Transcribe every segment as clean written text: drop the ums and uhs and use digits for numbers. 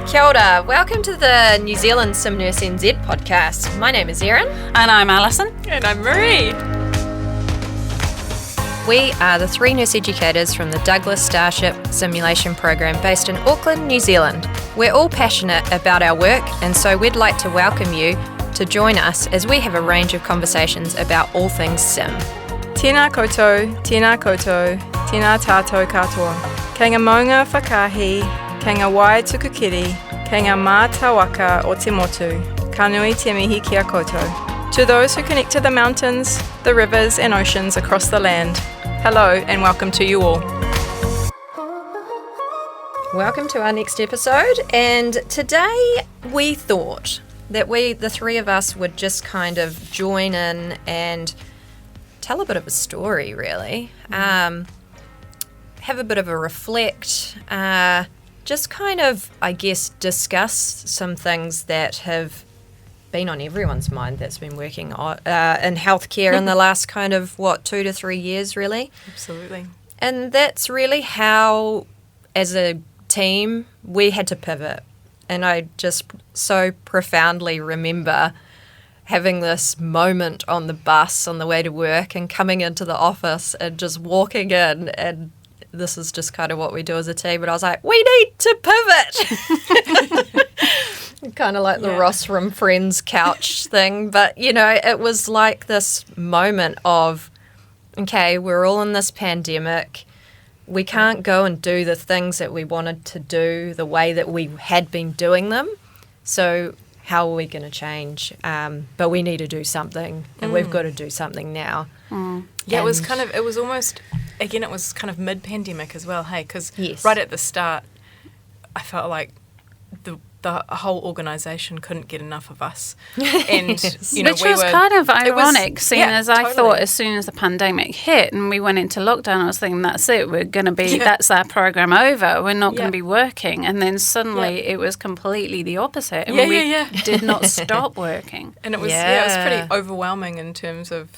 Kia ora, welcome to the New Zealand Sim Nurse NZ podcast. My name is Erin. And I'm Alison. And I'm Marie. We are the three nurse educators from the Douglas Starship simulation program based in Auckland, New Zealand. We're all passionate about our work, and so we'd like to welcome you to join us as we have a range of conversations about all things sim. Tēnā koutou, tēnā tātou katoa. Kei ngā maunga whakahi, kei ngā wai tukukiri, kei ngā mā tawaka o te motu, ka nui te mihi ki a koutou. To those who connect to the mountains, the rivers and oceans across the land, hello and welcome to you all. Welcome to our next episode, and today we thought that the three of us, would just kind of join in and tell a bit of a story, really. Have a bit of a reflect, just kind of, I guess, discuss some things that have been on everyone's mind that's been working on, in healthcare in the last kind of, 2 to 3 years, really. Absolutely. And that's really how, as a team, we had to pivot. And I just so profoundly remember having this moment on the bus on the way to work and coming into the office and just walking in, and this is just kind of what we do as a team. But I was like, we need to pivot. Kind of like the Ross from Friends couch thing. But, it was like this moment of, okay, we're all in this pandemic. We can't go and do the things that we wanted to do the way that we had been doing them. So how are we going to change? But we need to do something, and we've got to do something now. Yeah, it was kind of mid-pandemic as well, hey? Because right at the start, I felt like the whole organisation couldn't get enough of us. And, Which was kind of ironic, seeing as I thought as soon as the pandemic hit and we went into lockdown, I was thinking, that's it, we're going to be, that's our programme over, we're not going to be working. And then suddenly it was completely the opposite. And we did not stop working. And it was, it was pretty overwhelming in terms of,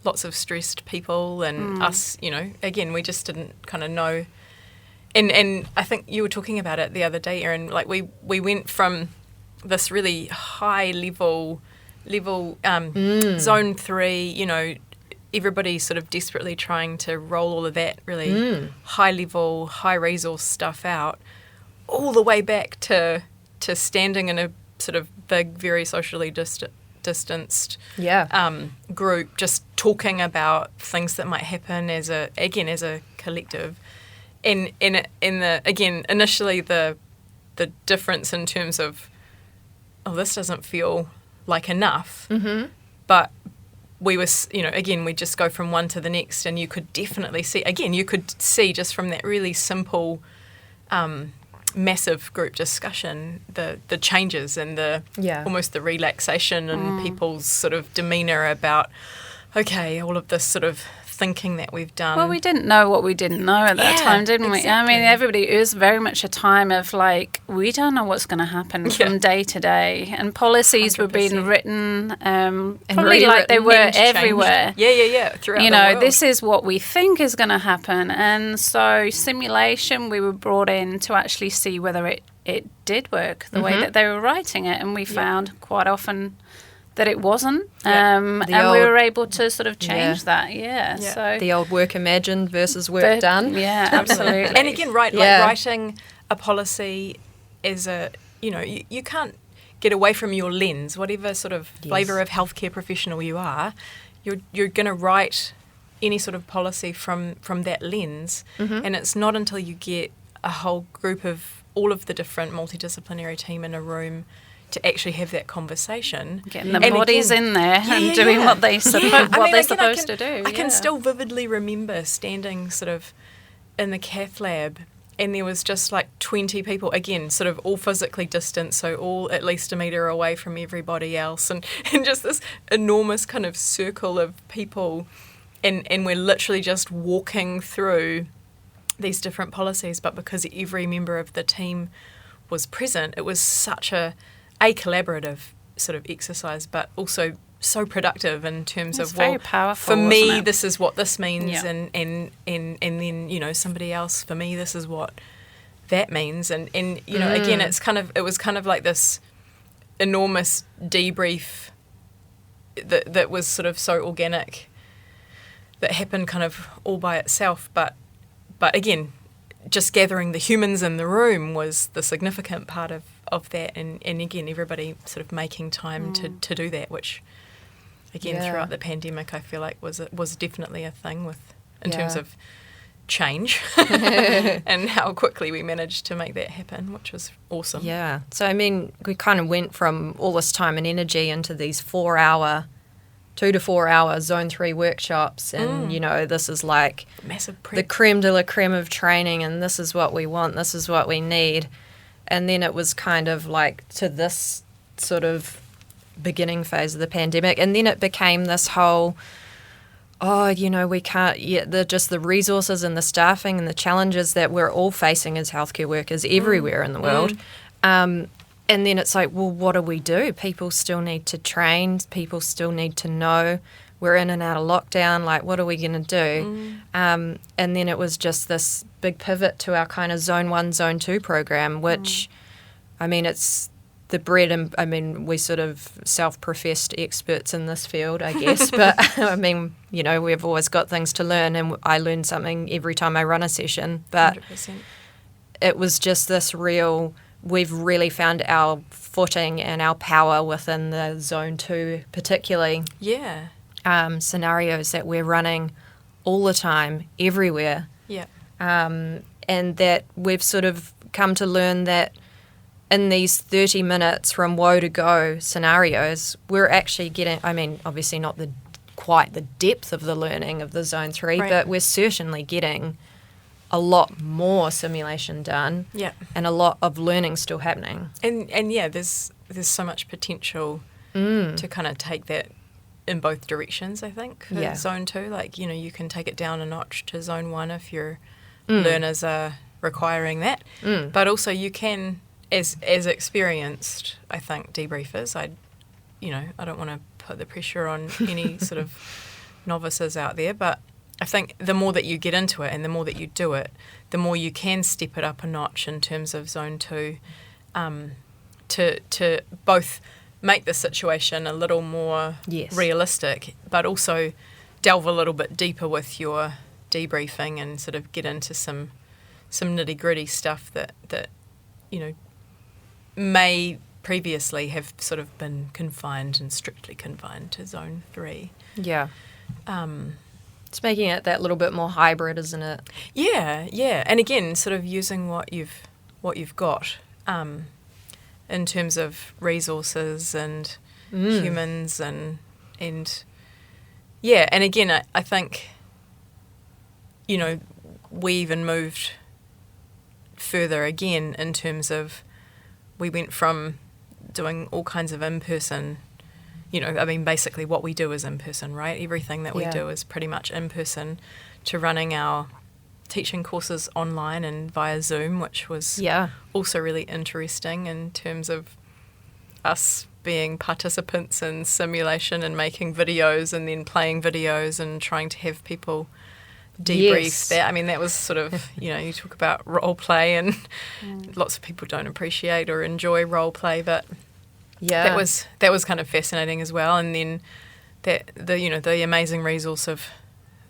lots of stressed people and us, again, we just didn't kind of know. And I think you were talking about it the other day, Erin, like we went from this really high level zone 3, everybody sort of desperately trying to roll all of that really high level, high resource stuff out, all the way back to standing in a sort of big, very socially distanced group, just talking about things that might happen as a collective. And initially the difference in terms of, this doesn't feel like enough, but we were, we just go from one to the next, and you could definitely see, just from that really simple, massive group discussion, the changes and almost the relaxation and people's sort of demeanour about, okay, all of this sort of thinking that we've done. Well, we didn't know what we didn't know at that time, didn't we? I mean, it was very much a time of like, we don't know what's going to happen from day to day, and policies 100%. Were being written, probably like they were everywhere. Throughout the world. This is what we think is going to happen, and so simulation, we were brought in to actually see whether it did work the way that they were writing it, and we found quite often that it wasn't, and we were able to sort of change that, So the old work imagined versus work done. Yeah, absolutely. And again, writing a policy is you can't get away from your lens, whatever sort of flavour of healthcare professional you are, you're going to write any sort of policy from that lens, and it's not until you get a whole group of all of the different multidisciplinary team in a room to actually have that conversation, getting the bodies in there and doing what they're supposed to do. I can still vividly remember standing sort of in the cath lab, and there was just like 20 people, again, sort of all physically distant, so all at least a metre away from everybody else, and just this enormous kind of circle of people, and we're literally just walking through these different policies, but because every member of the team was present, it was such a collaborative sort of exercise, but also so productive in terms it's of, very powerful, for me, this is what this means, and then, somebody else, for me, this is what that means. And you know, again, it was kind of like this enormous debrief that was sort of so organic, that happened kind of all by itself. But again, just gathering the humans in the room was the significant part of that. And again, everybody sort of making time to do that, which again, throughout the pandemic, I feel like was definitely a thing in terms of change and how quickly we managed to make that happen, which was awesome. Yeah. So, I mean, we kind of went from all this time and energy into these 2 to 4 hour Zone 3 workshops. And, you know, this is like massive prep. The creme de la creme of training, and this is what we want, this is what we need. And then it was kind of like to this sort of beginning phase of the pandemic. And then it became this whole, you know, we can't, just the resources and the staffing and the challenges that we're all facing as healthcare workers everywhere in the world. And then it's like, well, what do we do? People still need to train. People still need to know. We're in and out of lockdown. Like, what are we going to do? And then it was just this big pivot to our kind of Zone 1, Zone 2 program, which, I mean, it's the bread and, I mean, we sort of self-professed experts in this field, I guess. But, I mean, you know, we've always got things to learn, and I learn something every time I run a session. But 100%. It was just this real, we've really found our footing and our power within the Zone 2 particularly. Yeah. Scenarios that we're running all the time, everywhere. Yeah. And that we've sort of come to learn that in these 30 minutes from woe to go scenarios, we're actually getting, I mean, obviously not quite the depth of the learning of the Zone 3, but we're certainly getting a lot more simulation done. Yeah. And a lot of learning still happening. And yeah, there's so much potential to kind of take that in both directions, I think, for Zone 2. Like, you know, you can take it down a notch to Zone 1 if your learners are requiring that. But also you can, as experienced, I think, debriefers, I don't want to put the pressure on any sort of novices out there, but I think the more that you get into it and the more that you do it, the more you can step it up a notch in terms of Zone 2, to both make the situation a little more realistic, but also delve a little bit deeper with your debriefing and sort of get into some nitty-gritty stuff that you know may previously have sort of been strictly confined to Zone 3. Yeah. It's making it that little bit more hybrid, isn't it? Yeah. And again, sort of using what you've got in terms of resources and humans and yeah. And again, I think, you know, we even moved further again in terms of we went from doing all kinds of in-person, you know, I mean, basically what we do is in-person, right? Everything that we do is pretty much in-person, to running our teaching courses online and via Zoom, which was also really interesting in terms of us being participants in simulation and making videos and then playing videos and trying to have people debrief that. I mean, that was sort of, you know, you talk about role play, and lots of people don't appreciate or enjoy role play, but that was kind of fascinating as well. And then the amazing resource of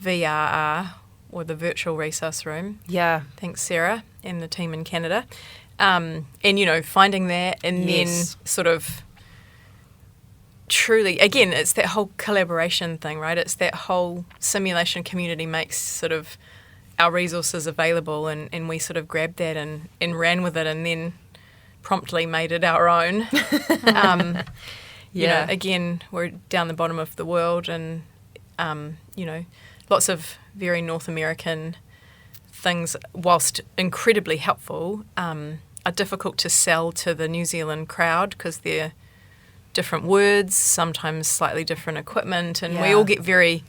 VRR, or the virtual resource room. Yeah. Thanks, Sarah and the team in Canada. And, you know, finding that and then sort of truly, again, it's that whole collaboration thing, right? It's that whole simulation community makes sort of our resources available, and we sort of grabbed that and ran with it, and then promptly made it our own. You know, again, we're down the bottom of the world, and, you know, lots of very North American things, whilst incredibly helpful, are difficult to sell to the New Zealand crowd because they're different words, sometimes slightly different equipment, and we all get very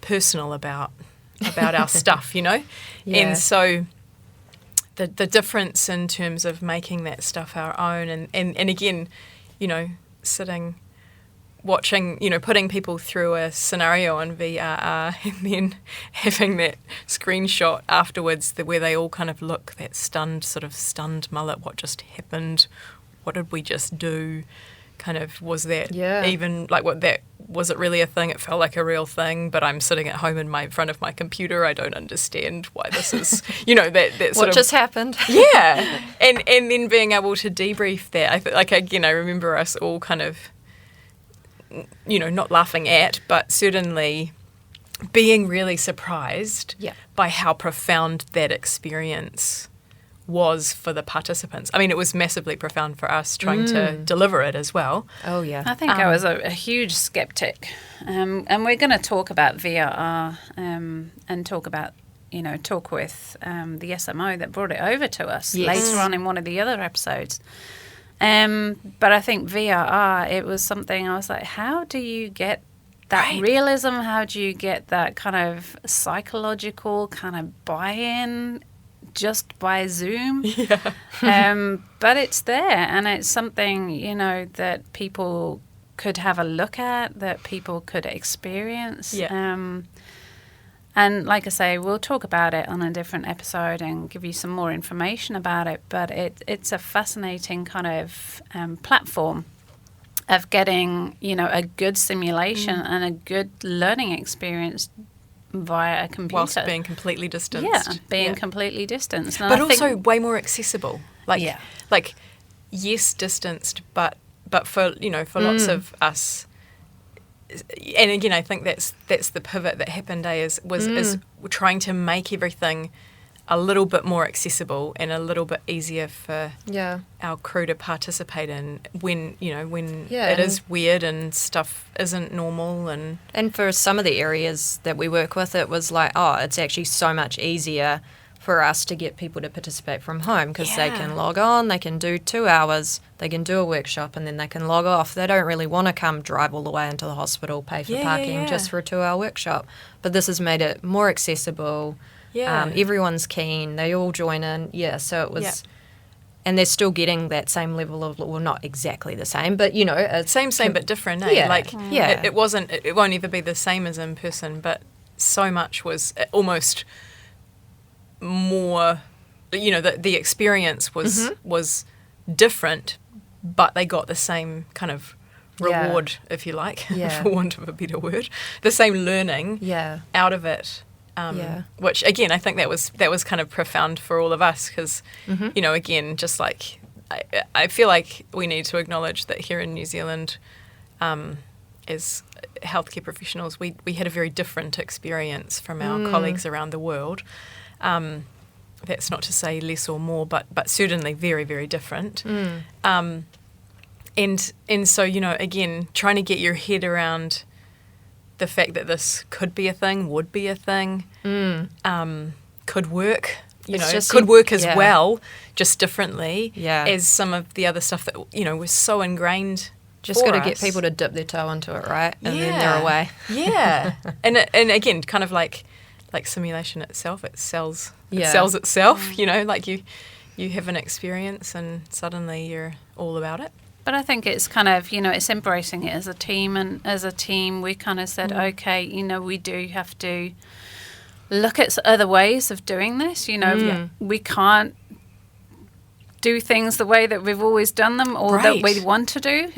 personal about our stuff, you know? And so the difference in terms of making that stuff our own, and again, you know, sitting watching, putting people through a scenario on VRR and then having that screenshot afterwards where they all kind of look, that stunned mullet, what just happened? What did we just do? Kind of, was that even like was it really a thing? It felt like a real thing, but I'm sitting at home in front of my computer. I don't understand why this is, that sort what of just happened. Yeah. And then being able to debrief that. I remember us all kind of, not laughing at, but certainly being really surprised by how profound that experience was for the participants. I mean, it was massively profound for us trying to deliver it as well. Oh, yeah. I think I was a huge skeptic. And we're going to talk about VRR and talk with the SMO that brought it over to us later on in one of the other episodes. But I think VRR, it was something I was like, how do you get that realism? How do you get that kind of psychological kind of buy-in just by Zoom? But it's there, and it's something, that people could have a look at, that people could experience. And like I say, we'll talk about it on a different episode and give you some more information about it. But it's a fascinating kind of platform of getting, a good simulation and a good learning experience via a computer. Whilst being completely distanced. Completely distanced. And but also way more accessible. Like, yes, distanced, but for, for lots of us. And again, I think that's the pivot that happened, is trying to make everything a little bit more accessible and a little bit easier for our crew to participate in when it is weird and stuff isn't normal. And for some of the areas that we work with, it was like, it's actually so much easier for us to get people to participate from home because they can log on, they can do 2 hours, they can do a workshop, and then they can log off. They don't really want to come drive all the way into the hospital, pay for parking just for a 2-hour workshop. But this has made it more accessible. Everyone's keen. They all join in. So it was... And they're still getting that same level of... Well, not exactly the same, but, Same but different, It wasn't... It won't ever be the same as in person, but so much was almost... more, the experience was different, but they got the same kind of reward, if you like, for want of a better word, the same learning out of it. Which again, I think that was kind of profound for all of us because, again, just like I feel like we need to acknowledge that here in New Zealand, as healthcare professionals, we had a very different experience from our colleagues around the world. That's not to say less or more, but certainly very, very different. And so, again, trying to get your head around the fact that this could be a thing, would be a thing, could work, could work as well, just differently as some of the other stuff that, was so ingrained. Just got to get people to dip their toe into it, right? And then they're away. And again, kind of like simulation itself, it sells itself, like you have an experience and suddenly you're all about it. But I think it's kind of, it's embracing it as a team, and as a team we kind of said, okay, we do have to look at other ways of doing this, we can't do things the way that we've always done them or that we want to do.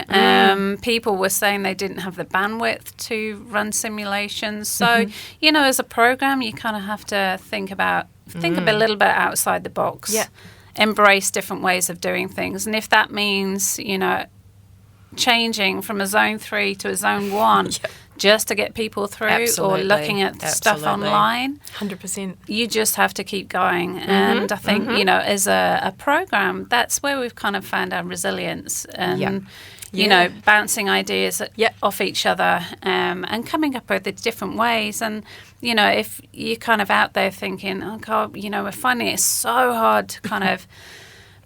People were saying they didn't have the bandwidth to run simulations. So, as a program, you kind of have to think a little bit outside the box. Embrace different ways of doing things. And if that means, changing from a zone 3 to a zone 1 just to get people through or looking at stuff online, 100%. You just have to keep going. And I think, as a program, that's where we've kind of found our resilience and, bouncing ideas off each other and coming up with the different ways. And, if you're kind of out there thinking, oh, God, we're finding it so hard to kind of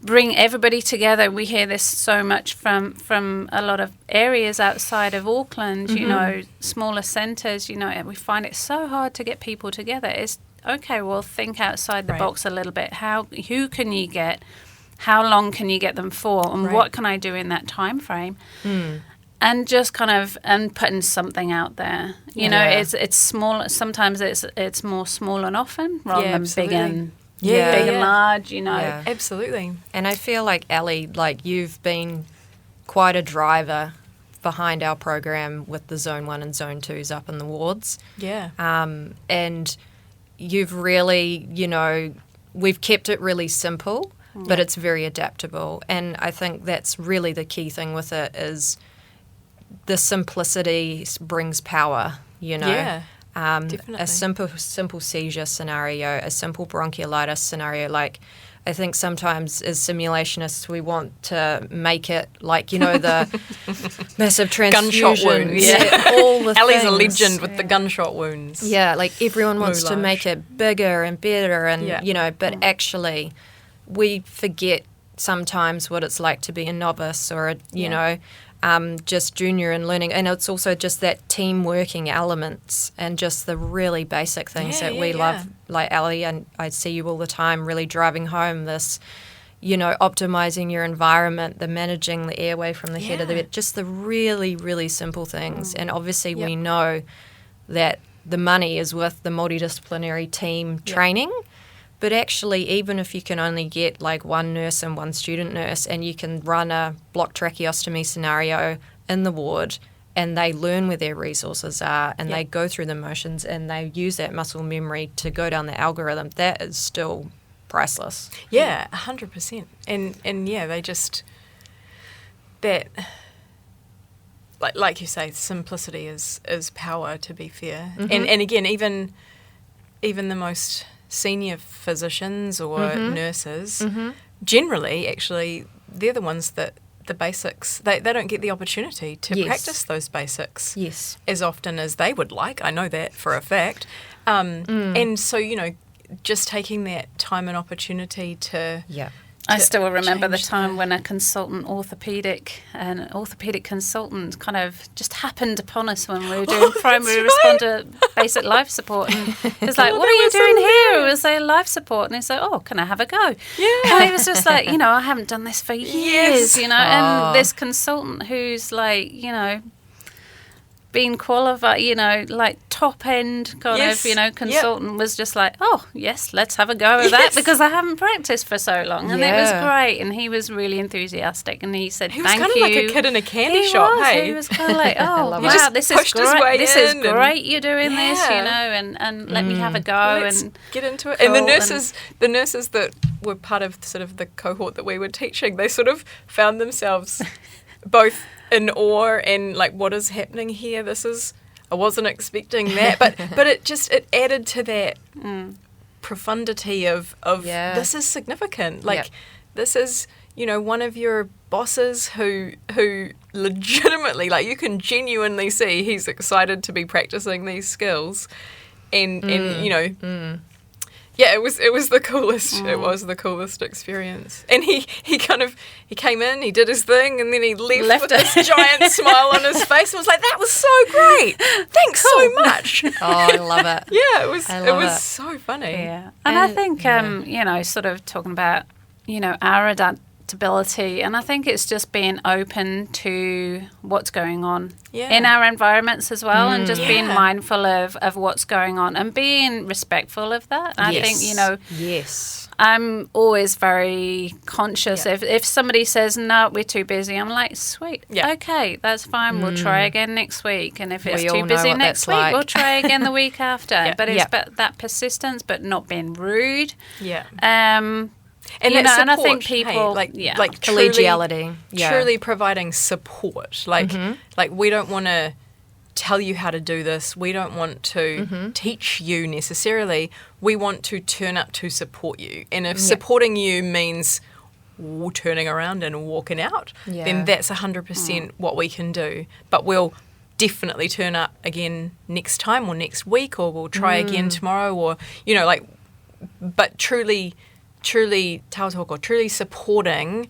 bring everybody together. We hear this so much from a lot of areas outside of Auckland, smaller centres, we find it so hard to get people together. It's okay, well, think outside the box a little bit. Who can you get? How long can you get them for? And what can I do in that time frame? And just kind of and putting something out there, you know, it's small. Sometimes it's more small and often rather than big and big and large, you know. Yeah. Absolutely. And I feel like Ellie, like you've been quite a driver behind our program with the Zone 1 and Zone 2s up in the wards. Yeah. And you've really, you know, we've kept it really simple, but it's very adaptable. And I think that's really the key thing with it is the simplicity brings power, you know. Yeah, definitely. A simple seizure scenario, a simple bronchiolitis scenario. Like, I think sometimes as simulationists we want to make it like, you know, the massive transfusions. Gunshot wounds. Yeah, all the Ellie's things. a legend with the gunshot wounds. Yeah, like everyone wants to Moulage. make it bigger and better and, you know, but actually we forget sometimes what it's like to be a novice or, you know, just junior in learning. And it's also just that team working elements and just the really basic things that we love. Like Ellie, and I see you all the time really driving home this, you know, optimizing your environment, the managing the airway from the head of the bed, just the really, really simple things. And obviously we know that the money is with the multidisciplinary team training. But actually, even if you can only get like one nurse and one student nurse and you can run a block tracheostomy scenario in the ward and they learn where their resources are and they go through the motions and they use that muscle memory to go down the algorithm, that is still priceless. Yeah, 100%. And yeah, they just, that, like you say, simplicity is power, to be fair. And again, even the most senior physicians or nurses, generally, actually, they're the ones that the basics, they don't get the opportunity to practice those basics as often as they would like. I know that for a fact. And so, you know, just taking that time and opportunity to... I still remember the time when an orthopedic consultant kind of just happened upon us when we were doing primary responder basic life support. And he was like, what are you doing here? It was a life support. And he's like, oh, can I have a go? Yeah. And he was just like, you know, I haven't done this for years, you know. And this consultant who's like, you know, being qualified, you know, like top end kind of, you know, consultant was just like, oh, yes, let's have a go at that because I haven't practiced for so long. And it was great. And he was really enthusiastic. And he said, he was thank kind you. of like a kid in a candy shop, hey? He was kind of like, oh, wow, this is great. This is great you're doing this, you know, and let me have a go. Let's and get into it. And the nurses that were part of sort of the cohort that we were teaching, they sort of found themselves both in awe and like, what is happening here? I wasn't expecting that, but it added to that profundity of this is significant. Like this is, you know, one of your bosses who legitimately, like, you can genuinely see he's excited to be practicing these skills, and you know. Yeah, it was the coolest. It was the coolest experience. And he came in, he did his thing, and then he left with this giant smile on his face and was like, "That was so great. Thanks so much." Oh, I love it. Yeah, it was so funny. Yeah. And I think you know, sort of talking about, you know, our adaptability, and I think it's just being open to what's going on in our environments as well, and just being mindful of what's going on and being respectful of that. And I think, you know, I'm always very conscious if somebody says, no, we're too busy, I'm like, sweet, okay, that's fine, we'll try again next week. And if it's too busy next week, we'll try again the week after. But it's that persistence, but not being rude. And you know, support, and I think people like collegiality, truly providing support. Like we don't want to tell you how to do this. We don't want to teach you necessarily. We want to turn up to support you. And if supporting you means turning around and walking out, then that's 100% what we can do. But we'll definitely turn up again next time or next week, or we'll try again tomorrow, or, you know, like, but truly tautoko, truly supporting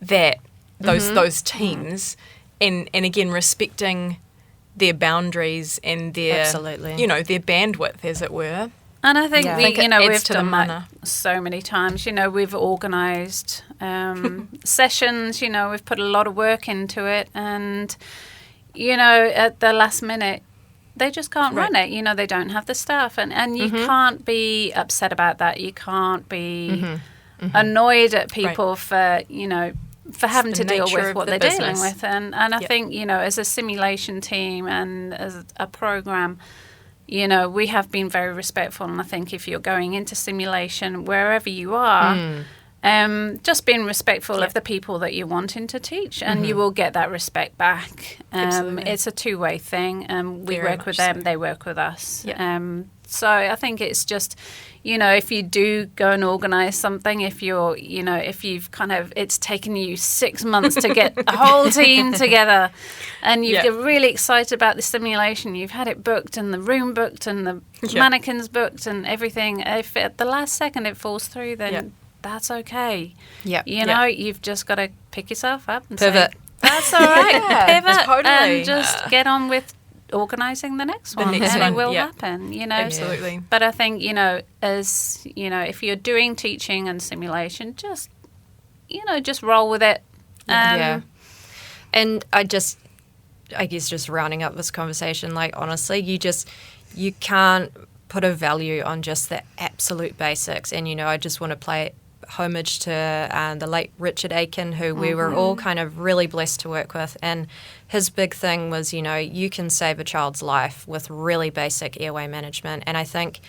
that those teams, and again respecting their boundaries and their you know, their bandwidth, as it were. And I think you know, we've done that like so many times. You know, we've organised sessions. You know, we've put a lot of work into it, and at the last minute, they just can't run it. They don't have the staff. And you can't be upset about that. You can't be annoyed at people for having to deal with what they're dealing with. And I think, as a simulation team and as a program, we have been very respectful. And I think if you're going into simulation, wherever you are, just being respectful of the people that you're wanting to teach, and you will get that respect back. It's a two-way thing. We Very work with much them, so. they work with us. Yeah. So I think it's just, if you do go and organise something, if you've it's taken you 6 months to get a whole team together, and you get really excited about the simulation, you've had it booked and the room booked and the mannequins booked and everything. If at the last second it falls through, then that's okay. Yep. You've just got to pick yourself up and Pivot. say, that's all right, pivot, totally. and just get on with organising the next one. next and one, it will yeah. happen, Absolutely. But I think, as, if you're doing teaching and simulation, just roll with it. And I guess just rounding up this conversation, like, honestly, you can't put a value on just the absolute basics. And, I just want to play homage to the late Richard Aiken, who we were all kind of really blessed to work with. And his big thing was, you can save a child's life with really basic airway management. And I think,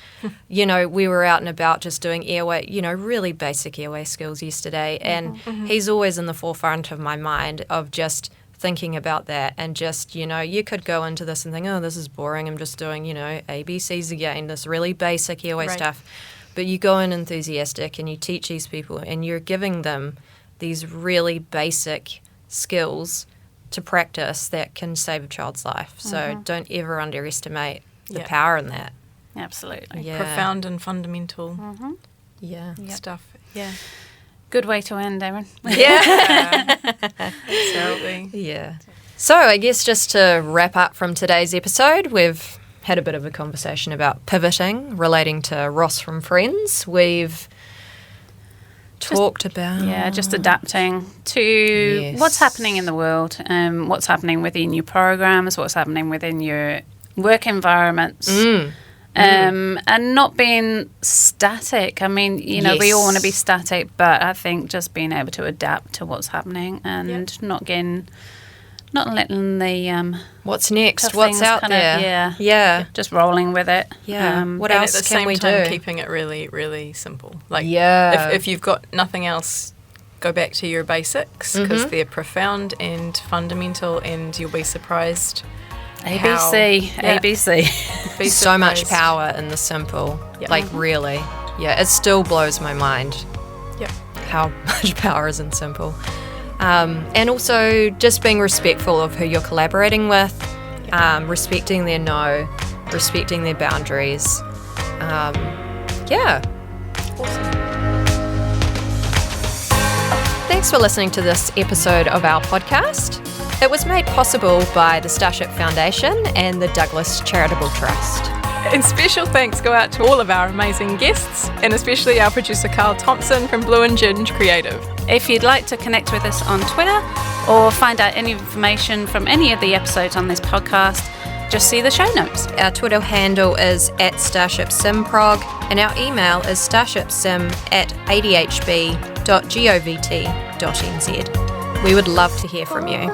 we were out and about just doing airway, really basic airway skills yesterday. And he's always in the forefront of my mind of just thinking about that. And just, you could go into this and think, oh, this is boring. I'm just doing, ABCs again, this really basic airway stuff. But you go in enthusiastic and you teach these people and you're giving them these really basic skills to practice that can save a child's life. So don't ever underestimate the power in that. Absolutely. Yeah. Profound and fundamental Yeah. stuff. Yeah. Good way to end, Erin. Yeah. Absolutely. Yeah. So I guess just to wrap up from today's episode, we've had a bit of a conversation about pivoting, relating to Ross from Friends. We've talked about... just adapting to what's happening in the world, what's happening within your programs, what's happening within your work environments, and not being static. I mean, we all want to be static, but I think just being able to adapt to what's happening and not letting the what's next? tough What's things out kind of- there? yeah, just rolling with it. Yeah. What And else at the can same we time, do? keeping it really, really simple. Like, Yeah. if you've got nothing else, go back to your basics because they're profound and fundamental, and you'll be surprised. ABC. Be So much surprised. power in the simple. Yeah. Like, really. Yeah, it still blows my mind Yep. how much power is in simple. And also just being respectful of who you're collaborating with, respecting their no, respecting their boundaries. Awesome. Thanks for listening to this episode of our podcast. It was made possible by the Starship Foundation and the Douglas Charitable Trust. And special thanks go out to all of our amazing guests, and especially our producer Carl Thompson from Blue Ginge Creative. If you'd like to connect with us on Twitter or find out any information from any of the episodes on this podcast, just see the show notes. Our Twitter handle is @StarshipSimProg, and our email is starshipsim@adhb.govt.nz. We would love to hear from you.